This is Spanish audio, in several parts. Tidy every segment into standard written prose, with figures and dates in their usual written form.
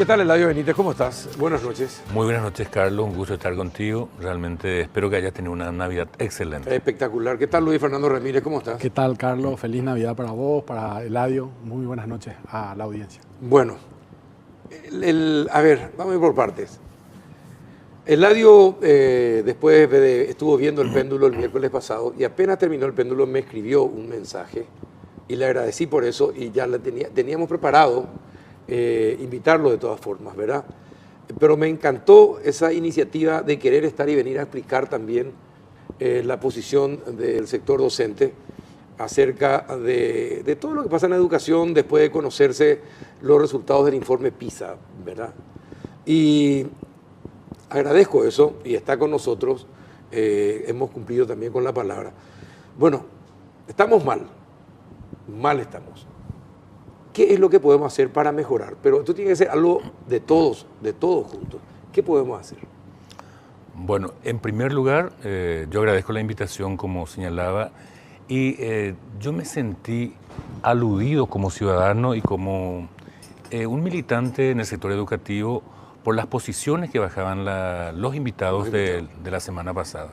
¿Qué tal, Eladio Benítez? ¿Cómo estás? Buenas noches. Muy buenas noches, Carlos. Un gusto estar contigo. Realmente espero que hayas tenido una Navidad excelente. Espectacular. ¿Qué tal, Luis Fernando Ramírez? ¿Cómo estás? ¿Qué tal, Carlos? Feliz Navidad para vos, para Eladio. Muy buenas noches a la audiencia. Bueno, a ver, vamos a ir por partes. Eladio después estuvo viendo el péndulo el miércoles pasado y apenas terminó el péndulo me escribió un mensaje y le agradecí por eso y ya teníamos preparado invitarlo de todas formas, ¿verdad? Pero me encantó esa iniciativa de querer estar y venir a explicar también la posición del sector docente acerca de todo lo que pasa en la educación después de conocerse los resultados del informe PISA, ¿verdad? Y agradezco eso y está con nosotros, hemos cumplido también con la palabra. Bueno, estamos mal estamos. ¿Qué es lo que podemos hacer para mejorar? Pero esto tiene que ser algo de todos juntos. ¿Qué podemos hacer? Bueno, en primer lugar, yo agradezco la invitación, como señalaba, y yo me sentí aludido como ciudadano y como un militante en el sector educativo por las posiciones que bajaban los invitados de la semana pasada.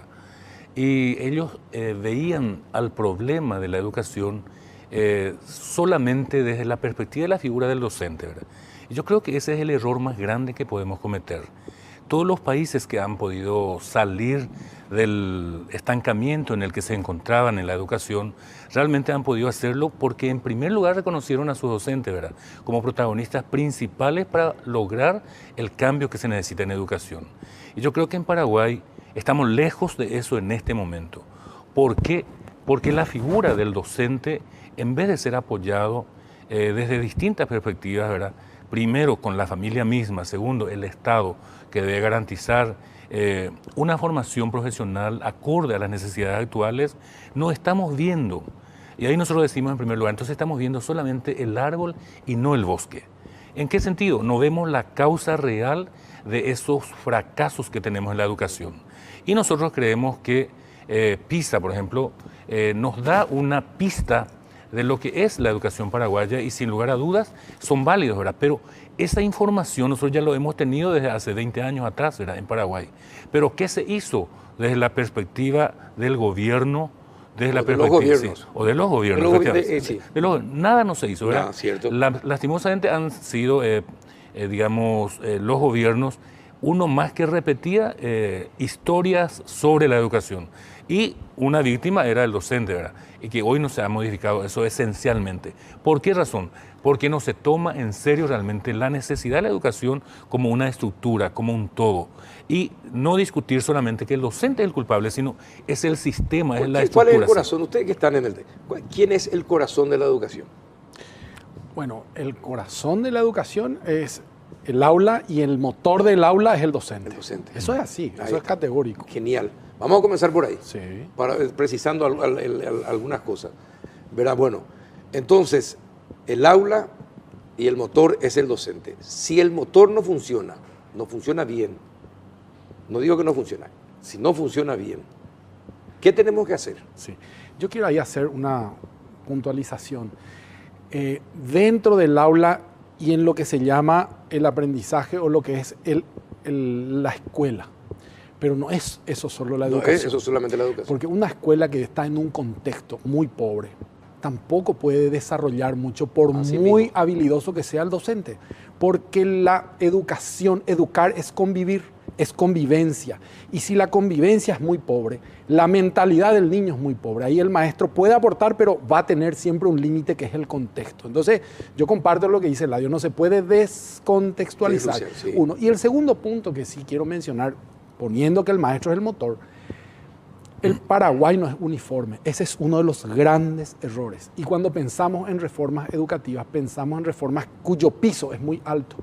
Y ellos veían al problema de la educación solamente desde la perspectiva de la figura del docente, ¿verdad? Y yo creo que ese es el error más grande que podemos cometer. Todos los países que han podido salir del estancamiento en el que se encontraban en la educación, realmente han podido hacerlo porque en primer lugar reconocieron a sus docentes, ¿verdad?, como protagonistas principales para lograr el cambio que se necesita en educación. Y yo creo que en Paraguay estamos lejos de eso en este momento. ¿Por qué? Porque la figura del docente, en vez de ser apoyado desde distintas perspectivas, ¿verdad?, primero con la familia misma, segundo el Estado, que debe garantizar una formación profesional acorde a las necesidades actuales, no estamos viendo. Y ahí nosotros decimos en primer lugar, entonces estamos viendo solamente el árbol y no el bosque. ¿En qué sentido? No vemos la causa real de esos fracasos que tenemos en la educación. Y nosotros creemos que PISA, por ejemplo, nos da una pista de lo que es la educación paraguaya y sin lugar a dudas son válidos, ¿verdad? Pero esa información nosotros ya lo hemos tenido desde hace 20 años atrás, ¿verdad?, en Paraguay. Pero ¿qué se hizo desde la perspectiva del gobierno? Desde la perspectiva, los gobiernos. sí, o de los gobiernos. Nada no se hizo, ¿verdad? Nada, cierto. Lastimosamente han sido, los gobiernos, uno más que repetía historias sobre la educación. Y una víctima era el docente, ¿verdad? Y que hoy no se ha modificado eso esencialmente. ¿Por qué razón? Porque no se toma en serio realmente la necesidad de la educación como una estructura, como un todo. Y no discutir solamente que el docente es el culpable, sino es el sistema, es la estructura. ¿Cuál es el corazón? Ustedes que están en el... ¿Quién es el corazón de la educación? Bueno, el corazón de la educación es el aula y el motor del aula es el docente. El docente. Eso es así, Ahí eso es categórico. Genial. Vamos a comenzar por ahí, Sí. precisando algunas cosas. ¿Verdad? Bueno, entonces, el aula y el motor es el docente. Si el motor no funciona bien, no digo que no funciona, si no funciona bien, ¿qué tenemos que hacer? Sí. Yo quiero ahí hacer una puntualización. Dentro del aula y en lo que se llama el aprendizaje o lo que es la escuela. Pero no es eso solo la educación. No es eso solamente la educación. Porque una escuela que está en un contexto muy pobre tampoco puede desarrollar mucho por Así muy mismo. habilidoso que sea el docente. Porque la educación, educar es convivir, es convivencia. Y si la convivencia es muy pobre, la mentalidad del niño es muy pobre. Ahí el maestro puede aportar, pero va a tener siempre un límite que es el contexto. Entonces, yo comparto lo que dice Eladio, no se puede descontextualizar. Sí. Uno. Y el segundo punto que sí quiero mencionar, poniendo que el maestro es el motor, el Paraguay no es uniforme. Ese es uno de los grandes errores. Y cuando pensamos en reformas educativas, pensamos en reformas cuyo piso es muy alto.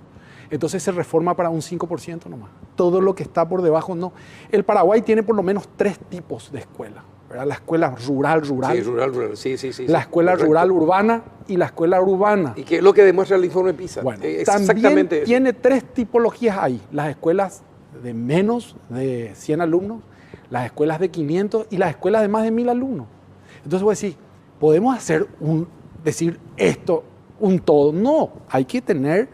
Entonces se reforma para un 5% nomás. Todo lo que está por debajo no. El Paraguay tiene por lo menos 3 tipos de escuela, ¿verdad? La escuela rural. Sí, rural. Sí. La escuela Correcto. rural urbana y la escuela urbana. ¿Y qué es lo que demuestra el informe PISA? Bueno, Exactamente también eso. tiene 3 tipologías ahí. Las escuelas de menos de 100 alumnos, las escuelas de 500 y las escuelas de más de 1000 alumnos. Entonces voy a decir, ¿podemos hacer decir esto un todo? No, hay que tener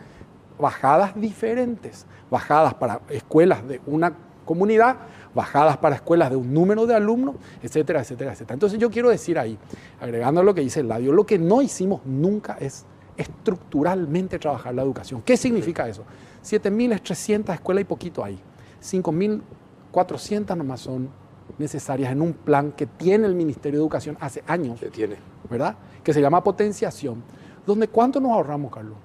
bajadas diferentes, bajadas para escuelas de una comunidad, bajadas para escuelas de un número de alumnos, etcétera, etcétera, etcétera. Entonces yo quiero decir ahí, agregando lo que dice Eladio, lo que no hicimos nunca es estructuralmente trabajar la educación. ¿Qué significa eso? 7.300 escuelas y poquito hay. 5.400 nomás son necesarias en un plan que tiene el Ministerio de Educación hace años, Se tiene. ¿verdad? Que se llama potenciación, donde ¿cuánto nos ahorramos, Carlos?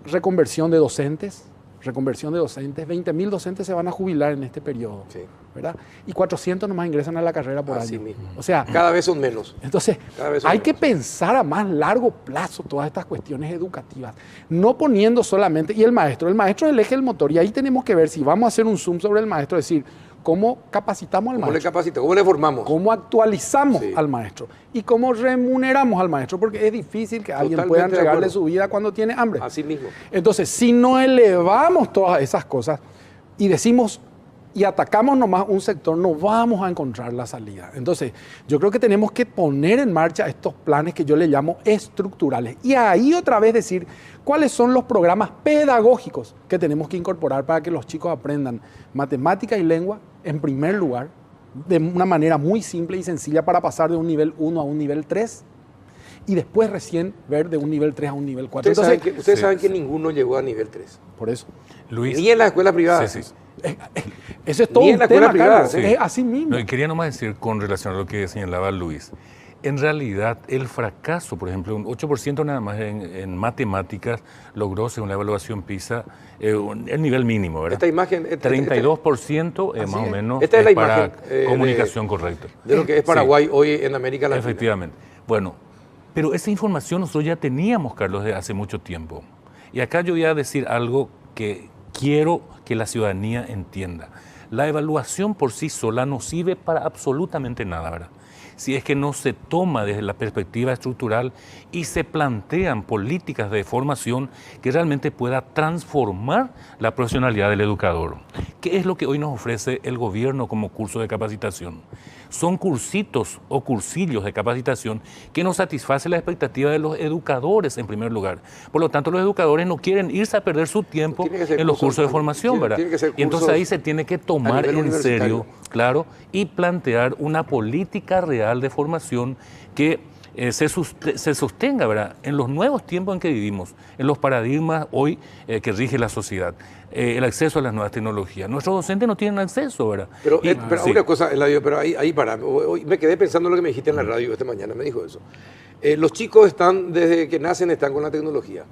Reconversión de docentes, 20.000 docentes se van a jubilar en este periodo, Sí. ¿verdad? Y 400 nomás ingresan a la carrera por Así año. mismo. O sea, Cada vez son menos. entonces, Cada vez son hay que menos. pensar a más largo plazo todas estas cuestiones educativas, no poniendo solamente, y el maestro es el eje del motor, y ahí tenemos que ver si vamos a hacer un zoom sobre el maestro, decir, ¿cómo capacitamos al ¿Cómo le maestro? capacitamos? ¿Cómo le formamos? ¿Cómo actualizamos Sí. al maestro? Y cómo remuneramos al maestro, porque es difícil que alguien Totalmente pueda de entregarle acuerdo. su vida cuando tiene hambre. Así mismo. Entonces, si no elevamos todas esas cosas y decimos y atacamos nomás un sector, no vamos a encontrar la salida. Entonces, yo creo que tenemos que poner en marcha estos planes que yo le llamo estructurales. Y ahí otra vez decir cuáles son los programas pedagógicos que tenemos que incorporar para que los chicos aprendan matemática y lengua en primer lugar, de una manera muy simple y sencilla para pasar de un nivel 1 a un nivel 3 y después recién ver de un nivel 3 a un nivel 4. Ustedes saben que sí. ninguno llegó a nivel 3. Por eso. Luis, Ni en las escuelas privadas. Sí, sí. Eso es todo Ni en un la escuela tema, privada, Carlos. sí. Es así mismo. No, y quería nomás decir con relación a lo que señalaba Luis. En realidad, el fracaso, por ejemplo, un 8% nada más en matemáticas logró, según la evaluación PISA, el nivel mínimo, ¿verdad? Esta imagen... 32% más o es. menos Esta es la para imagen, comunicación correcta. de lo que es Paraguay hoy en América Latina. Efectivamente. Bueno, pero esa información nosotros ya teníamos, Carlos, de hace mucho tiempo. Y acá yo voy a decir algo que quiero que la ciudadanía entienda. La evaluación por sí sola no sirve para absolutamente nada, ¿verdad? Si es que no se toma desde la perspectiva estructural y se plantean políticas de formación que realmente pueda transformar la profesionalidad del educador. ¿Qué es lo que hoy nos ofrece el gobierno como curso de capacitación? Son cursitos o cursillos de capacitación que no satisfacen la expectativa de los educadores en primer lugar. Por lo tanto, los educadores no quieren irse a perder su tiempo Tiene que ser en los cursos, cursos de formación, ¿verdad? tiene que ser Y entonces cursos ahí se tiene que a tomar nivel en universitario. serio, claro, y plantear una política real de formación que se sostenga, ¿verdad?, en los nuevos tiempos en que vivimos, en los paradigmas hoy que rige la sociedad, el acceso a las nuevas tecnologías. Nuestros docentes no tienen acceso, ¿verdad? Pero, Y- pero sí. una cosa, Eladio, pero ahí para. Hoy me quedé pensando lo que me dijiste en la radio esta mañana, me dijo eso. Los chicos están, desde que nacen, están con la tecnología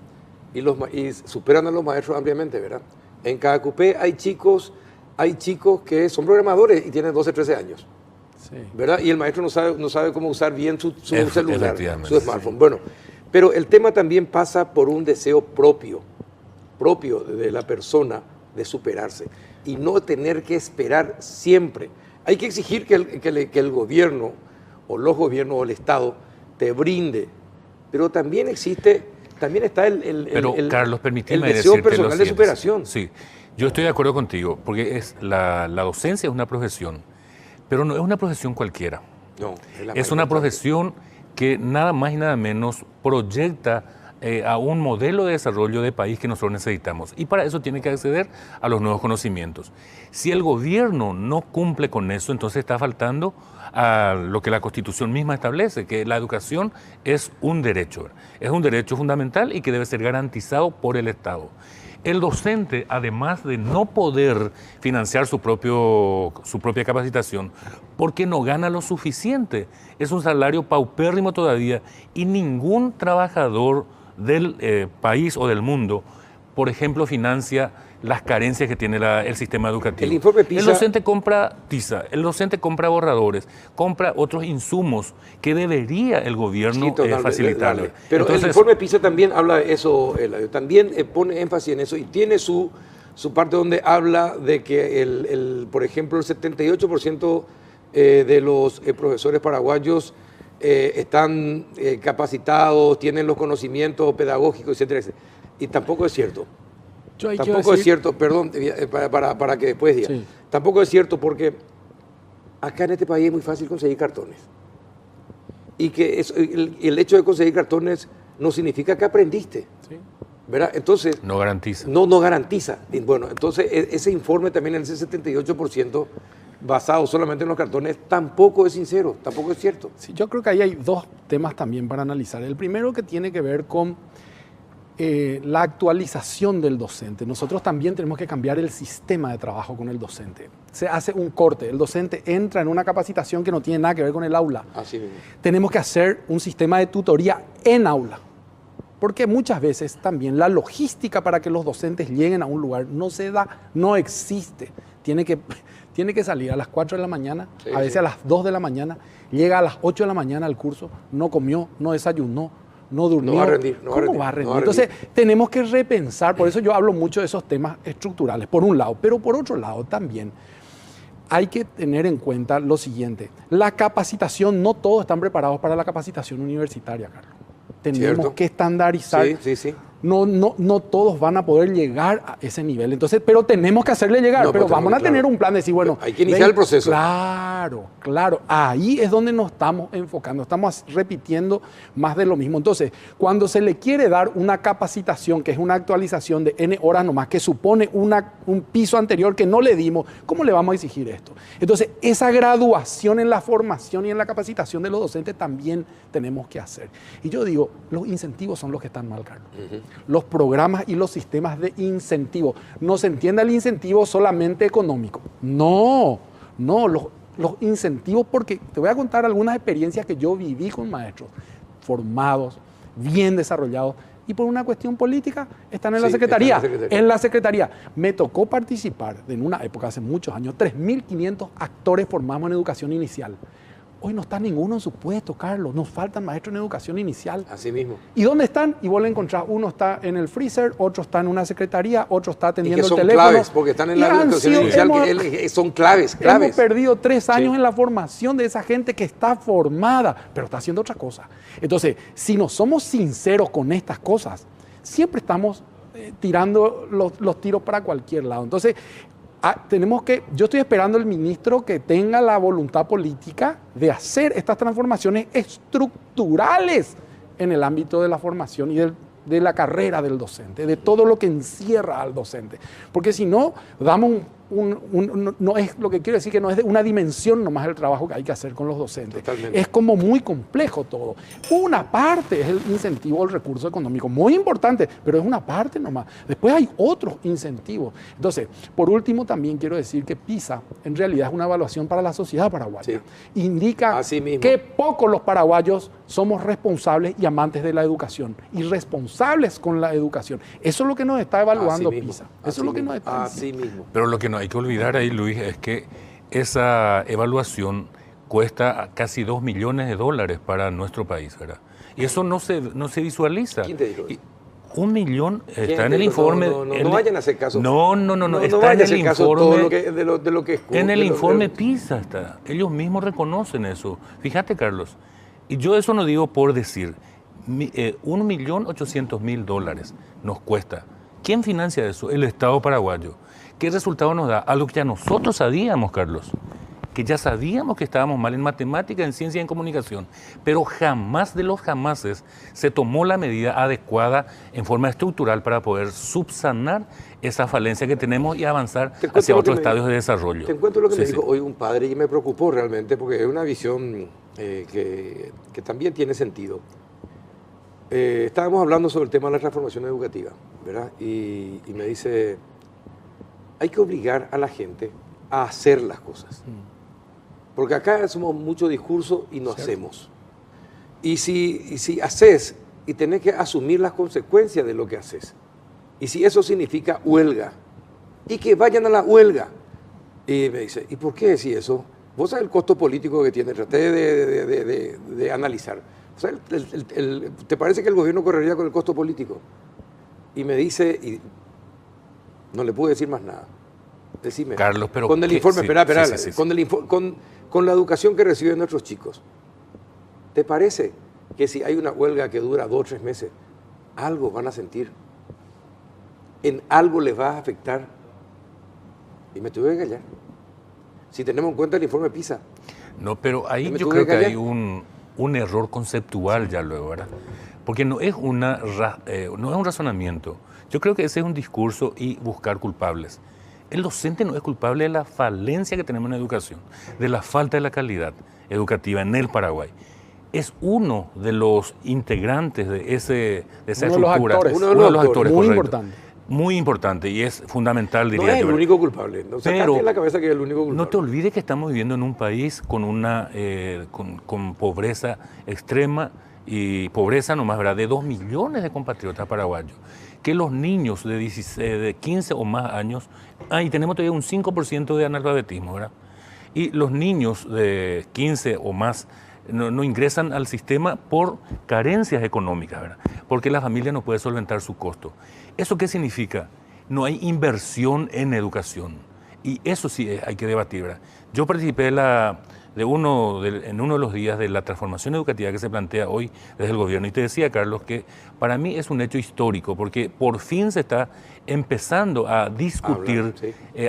y superan a los maestros ampliamente, ¿verdad? En cada cupé hay chicos que son programadores y tienen 12, 13 años. Sí. ¿Verdad? Y el maestro no sabe cómo usar bien su celular, Efectivamente, su smartphone. Bueno, pero el tema también pasa por un deseo propio de la persona de superarse y no tener que esperar siempre. Hay que exigir que el gobierno o los gobiernos o el Estado te brinde, pero también está Pero, el Carlos, permíteme deseo decirte personal lo de siguiente. superación. Sí, yo estoy de acuerdo contigo, porque la docencia es una profesión, pero no es una profesión cualquiera. No, la Es más una importante. profesión que nada más y nada menos proyecta a un modelo de desarrollo de país que nosotros necesitamos. Y para eso tiene que acceder a los nuevos conocimientos. Si el gobierno no cumple con eso, entonces está faltando a lo que la Constitución misma establece, que la educación es un derecho fundamental y que debe ser garantizado por el Estado. El docente, además de no poder financiar su propia capacitación, porque no gana lo suficiente, es un salario paupérrimo todavía y ningún trabajador del país o del mundo, por ejemplo, financia las carencias que tiene el sistema educativo. El informe PISA... El docente compra tiza, el docente compra borradores, compra otros insumos que debería el gobierno Sí, totalmente, facilitarle. dale. Pero Entonces, el informe PISA también habla de eso, Eladio. También pone énfasis en eso y tiene su parte donde habla de que, por ejemplo, el 78% de los profesores paraguayos están capacitados, tienen los conocimientos pedagógicos, etcétera, etcétera. Y tampoco es cierto. Yo ahí quiero Tampoco es decir- cierto, perdón, para que después diga. Sí. Tampoco es cierto porque acá en este país es muy fácil conseguir cartones. Y que el hecho de conseguir cartones no significa que aprendiste. Sí. ¿verdad? Entonces, No garantiza. no garantiza. Y bueno, entonces ese informe también, ese 78%, basado solamente en los cartones, tampoco es sincero, tampoco es cierto. Sí, yo creo que ahí hay dos temas también para analizar. El primero que tiene que ver con la actualización del docente. Nosotros también tenemos que cambiar el sistema de trabajo con el docente. Se hace un corte, el docente entra en una capacitación que no tiene nada que ver con el aula. Así mismo. Tenemos que hacer un sistema de tutoría en aula. Porque muchas veces también la logística para que los docentes lleguen a un lugar no se da, no existe. Tiene que salir a las 4 de la mañana, sí, a veces a las 2 de la mañana, llega a las 8 de la mañana al curso, no comió, no desayunó, no durmió. No va a rendir. ¿Cómo va a rendir? Entonces, tenemos que repensar, por eso yo hablo mucho de esos temas estructurales, por un lado, pero por otro lado también hay que tener en cuenta lo siguiente, la capacitación, no todos están preparados para la capacitación universitaria, Carlos. Tenemos ¿cierto? Que estandarizar. Sí. No todos van a poder llegar a ese nivel. Entonces, pero tenemos que hacerle llegar. No, pero pero vamos a tener claro. un plan de decir, bueno. Hay que iniciar el proceso. Claro. Ahí es donde nos estamos enfocando. Estamos repitiendo más de lo mismo. Entonces, cuando se le quiere dar una capacitación, que es una actualización de N horas nomás, que supone un piso anterior que no le dimos, ¿cómo le vamos a exigir esto? Entonces, esa graduación en la formación y en la capacitación de los docentes también tenemos que hacer. Y yo digo, los incentivos son los que están mal, Carlos. Los programas y los sistemas de incentivo. No se entienda el incentivo solamente económico. No, los incentivos, porque te voy a contar algunas experiencias que yo viví con maestros formados, bien desarrollados, y por una cuestión política están en la Secretaría. En la Secretaría. Me tocó participar en una época, hace muchos años, 3.500 actores formamos en educación inicial. Hoy no está ninguno en su puesto, Carlos. Nos faltan maestros en educación inicial. Así mismo. ¿Y dónde están? Y vos le encontrás, uno está en el freezer, otro está en una secretaría, otro está atendiendo el teléfono. Y que son claves, porque están en la educación inicial, que son claves. Hemos perdido 3 años en la formación de esa gente que está formada, pero está haciendo otra cosa. Entonces, si no somos sinceros con estas cosas, siempre estamos tirando los tiros para cualquier lado. Entonces, yo estoy esperando el ministro que tenga la voluntad política de hacer estas transformaciones estructurales en el ámbito de la formación y de la carrera del docente, de todo lo que encierra al docente. Porque si no, damos no es lo que quiero decir, que no es de una dimensión nomás el trabajo que hay que hacer con los docentes. Totalmente. Es como muy complejo todo. Una parte es el incentivo al recurso económico, muy importante, pero es una parte nomás. Después hay otros incentivos. Entonces, por último, también quiero decir que PISA en realidad es una evaluación para la sociedad paraguaya. Sí. Indica que pocos los paraguayos somos responsables y amantes de la educación, y responsables con la educación. Eso es lo que nos está evaluando PISA. Eso es lo que nos está diciendo. Mismo. Pero lo que no hay que olvidar ahí, Luis, es que esa evaluación cuesta casi $2 millones para nuestro país, ¿verdad? Y eso no se visualiza. ¿Quién te dijo eso? 1 millón está en el informe. No vayan a hacer caso. No, está en el informe. De lo que en el informe PISA está. Ellos mismos reconocen eso. Fíjate, Carlos. Y yo eso no digo por decir. $1.800.000 nos cuesta. ¿Quién financia eso? El Estado paraguayo. ¿Qué resultado nos da? Algo que ya nosotros sabíamos, Carlos. Que ya sabíamos que estábamos mal en matemática, en ciencia y en comunicación. Pero jamás de los jamases se tomó la medida adecuada en forma estructural para poder subsanar esa falencia que tenemos y avanzar hacia otros estadios de desarrollo. Te encuentro lo que me dijo hoy un padre y me preocupó realmente porque es una visión que también tiene sentido. Estábamos hablando sobre el tema de la transformación educativa, ¿verdad? Y me dice, hay que obligar a la gente a hacer las cosas. Porque acá somos mucho discurso y no hacemos. Y si haces y tenés que asumir las consecuencias de lo que haces, y si eso significa huelga, y que vayan a la huelga. Y me dice, ¿y por qué decís eso? Vos sabés el costo político que tiene, traté de analizar. O sea, ¿te parece que el gobierno correría con el costo político? Y me dice, y no le pude decir más nada. Decime. Carlos, pero con el informe, con la educación que reciben nuestros chicos, ¿te parece que si hay una huelga que dura 2 o 3 meses, algo van a sentir? ¿En algo les va a afectar? Y me tuve que callar. Si tenemos en cuenta el informe PISA. No, pero ahí yo creo que hay un un error conceptual ya luego, ¿verdad? Porque no es un razonamiento. Yo creo que ese es un discurso y buscar culpables. El docente no es culpable de la falencia que tenemos en educación, de la falta de la calidad educativa en el Paraguay. Es uno de los integrantes de esa estructura. Uno de los actores, muy correcto. importante. Muy importante y es fundamental, diría yo. No es el único culpable. No sacaste en la cabeza que es el único culpable. No te olvides que estamos viviendo en un país con con pobreza extrema y pobreza nomás, ¿verdad? De 2 millones de compatriotas paraguayos. Que los niños de 15 o más años, y tenemos todavía un 5% de analfabetismo, ¿verdad? Y los niños de 15 o más no ingresan al sistema por carencias económicas, ¿verdad? Porque la familia no puede solventar su costo. ¿Eso qué significa? No hay inversión en educación. Y eso sí hay que debatir, ¿verdad? Yo participé en uno de los días de la transformación educativa que se plantea hoy desde el gobierno. Y te decía, Carlos, que para mí es un hecho histórico, porque por fin se está empezando a discutir,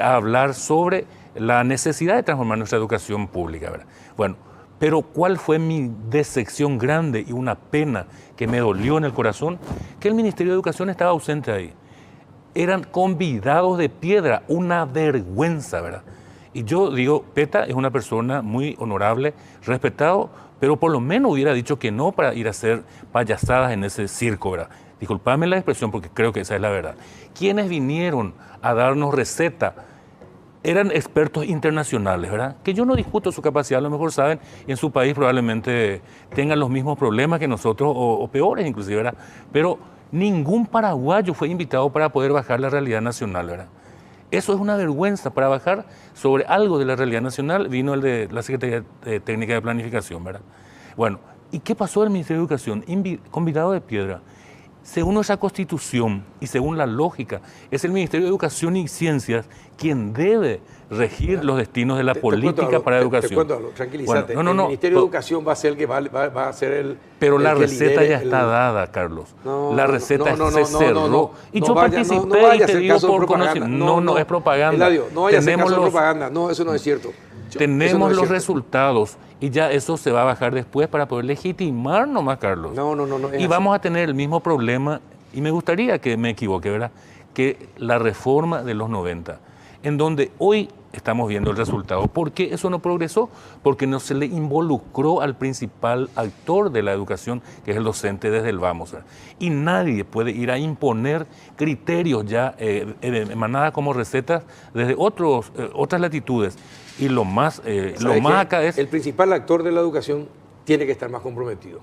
a hablar sobre la necesidad de transformar nuestra educación pública, ¿verdad? Bueno, pero ¿cuál fue mi decepción grande y una pena que me dolió en el corazón? Que el Ministerio de Educación estaba ausente ahí. Eran convidados de piedra, una vergüenza, ¿verdad? Y yo digo, Peta es una persona muy honorable, respetado, pero por lo menos hubiera dicho que no para ir a hacer payasadas en ese circo, ¿verdad? Disculpame la expresión porque creo que esa es la verdad. ¿Quiénes vinieron a darnos receta? Eran expertos internacionales, ¿verdad? Que yo no discuto su capacidad, a lo mejor saben, y en su país probablemente tengan los mismos problemas que nosotros, o peores inclusive, ¿verdad? Pero ningún paraguayo fue invitado para poder bajar la realidad nacional, ¿verdad? Eso es una vergüenza. Para bajar sobre algo de la realidad nacional vino el de la Secretaría Técnica de Planificación, ¿verdad? Bueno, ¿y qué pasó del Ministerio de Educación? Convidado de piedra. Según nuestra Constitución y según la lógica, es el Ministerio de Educación y Ciencias quien debe regir los destinos de la política para educación. Te cuento algo, tranquilízate. Bueno, el Ministerio de Educación va a ser el que va a ser el... Pero la receta ya está dada, Carlos. La receta se cerró. Y yo participé y te digo por conocimiento. No, es propaganda. Eladio, no vaya a hacer caso de propaganda. No, eso no es cierto. Tenemos los resultados y ya eso se va a bajar después para poder legitimar nomás, Carlos. No. Y vamos a tener el mismo problema, y me gustaría que me equivoque, ¿verdad? Que la reforma de los 90, en donde hoy estamos viendo el resultado. ¿Por qué eso no progresó? Porque no se le involucró al principal actor de la educación, que es el docente desde el vamos, ¿verdad? Y nadie puede ir a imponer criterios ya emanadas como recetas desde otras latitudes. Y lo más acá es... El principal actor de la educación tiene que estar más comprometido.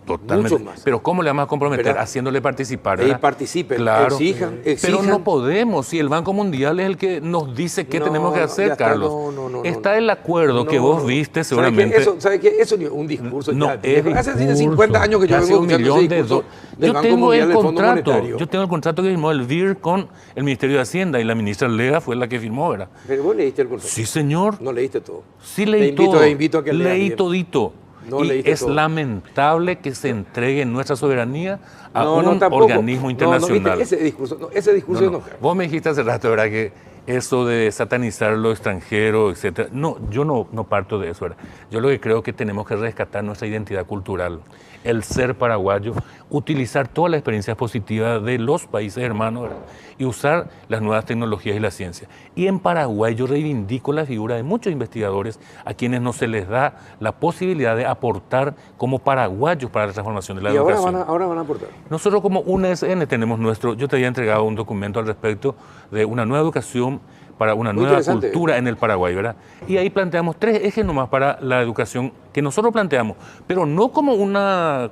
Totalmente. Mucho más. Pero ¿cómo le vamos a comprometer? ¿Verdad? Haciéndole participar, ¿verdad? Participen, claro. exijan. Pero no podemos, si el Banco Mundial es el que nos dice qué tenemos que hacer, Carlos. Está el acuerdo que vos viste seguramente. ¿Sabes qué? Eso es un discurso no, ya. Hace 50 años que yo vengo escuchando ese discurso del Banco Mundial, del Fondo Monetario. Yo tengo el contrato que firmó el BIR con el Ministerio de Hacienda y la ministra Lea fue la que firmó, ¿verdad? Pero vos leíste el contrato. Sí, señor. No leíste todo. Sí, leí todo. Te invito a que leas. Leí todito. No y es todo. Lamentable que se entregue nuestra soberanía a un organismo internacional. Ese discurso no. Vos me dijiste hace rato, ¿verdad?, que eso de satanizar lo extranjero, etcétera. No, yo no parto de eso, ¿verdad? Yo lo que creo es que tenemos que rescatar nuestra identidad cultural, el ser paraguayo, utilizar todas las experiencias positivas de los países hermanos, ¿verdad?, y usar las nuevas tecnologías y la ciencia. Y en Paraguay yo reivindico la figura de muchos investigadores a quienes no se les da la posibilidad de aportar como paraguayos para la transformación de la educación. Ahora van a aportar. Nosotros como UNESN tenemos yo te había entregado un documento al respecto de una nueva educación para una nueva cultura en el Paraguay, ¿verdad? Y ahí planteamos 3 ejes nomás para la educación que nosotros planteamos, pero no como una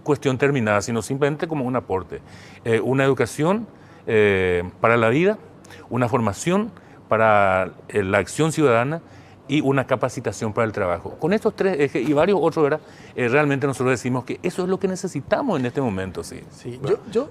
cuestión terminada, sino simplemente como un aporte. Una educación para la vida, una formación para la acción ciudadana y una capacitación para el trabajo. Con estos 3 ejes y varios otros, ¿verdad? Realmente nosotros decimos que eso es lo que necesitamos en este momento, sí. Yo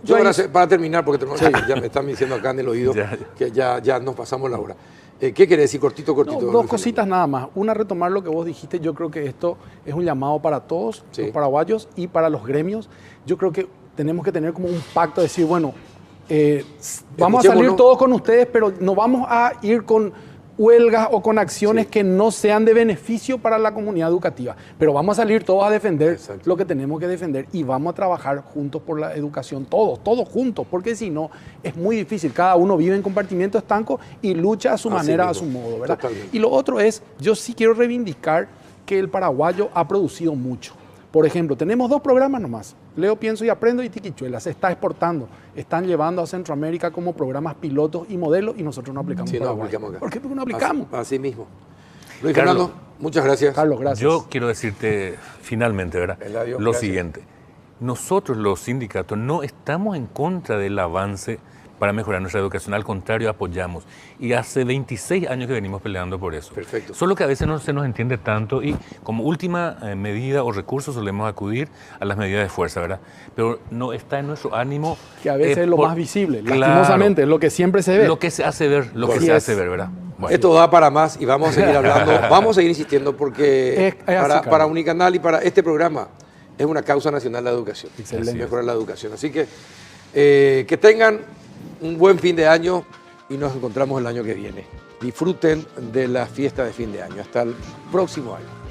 para terminar, porque ya me están diciendo acá en el oído que ya nos pasamos la hora. ¿Qué querés decir? Cortito. No, 2 cositas nada más. Una, retomar lo que vos dijiste. Yo creo que esto es un llamado para todos los paraguayos y para los gremios. Yo creo que tenemos que tener como un pacto de decir, bueno, vamos a salir todos con ustedes, pero no vamos a ir con huelgas o con acciones que no sean de beneficio para la comunidad educativa. Pero vamos a salir todos a defender lo que tenemos que defender y vamos a trabajar juntos por la educación, todos juntos, porque si no es muy difícil. Cada uno vive en compartimiento estanco y lucha a su manera, a su modo, ¿verdad? Totalmente. Y lo otro es, yo sí quiero reivindicar que el paraguayo ha producido mucho. Por ejemplo, tenemos 2 programas nomás, Leo, Pienso y Aprendo y Tiquichuela. Se está exportando, están llevando a Centroamérica como programas pilotos y modelos y nosotros no aplicamos Sí, no Paraguay. aplicamos acá. ¿Por qué? Porque no aplicamos. Así mismo. Luis Carlos. Fernando, muchas gracias. Carlos, gracias. Yo quiero decirte finalmente, ¿verdad? Eladio, Lo gracias. siguiente. Nosotros los sindicatos no estamos en contra del avance para mejorar nuestra educación, al contrario, apoyamos. Y hace 26 años que venimos peleando por eso. Perfecto. Solo que a veces no se nos entiende tanto y como última medida o recurso solemos acudir a las medidas de fuerza, ¿verdad? Pero no está en nuestro ánimo. Que a veces es lo más visible, Claro. lastimosamente, es lo que siempre se ve. Lo que se hace ver, lo que Así se es. hace ver, ¿verdad? Bueno. Esto da para más y vamos a seguir hablando, vamos a seguir insistiendo porque Es así, Carlos. para Unicanal y para este programa es una causa nacional la educación. Excelente. Mejorar la educación. Así que tengan un buen fin de año y nos encontramos el año que viene. Disfruten de la fiesta de fin de año. Hasta el próximo año.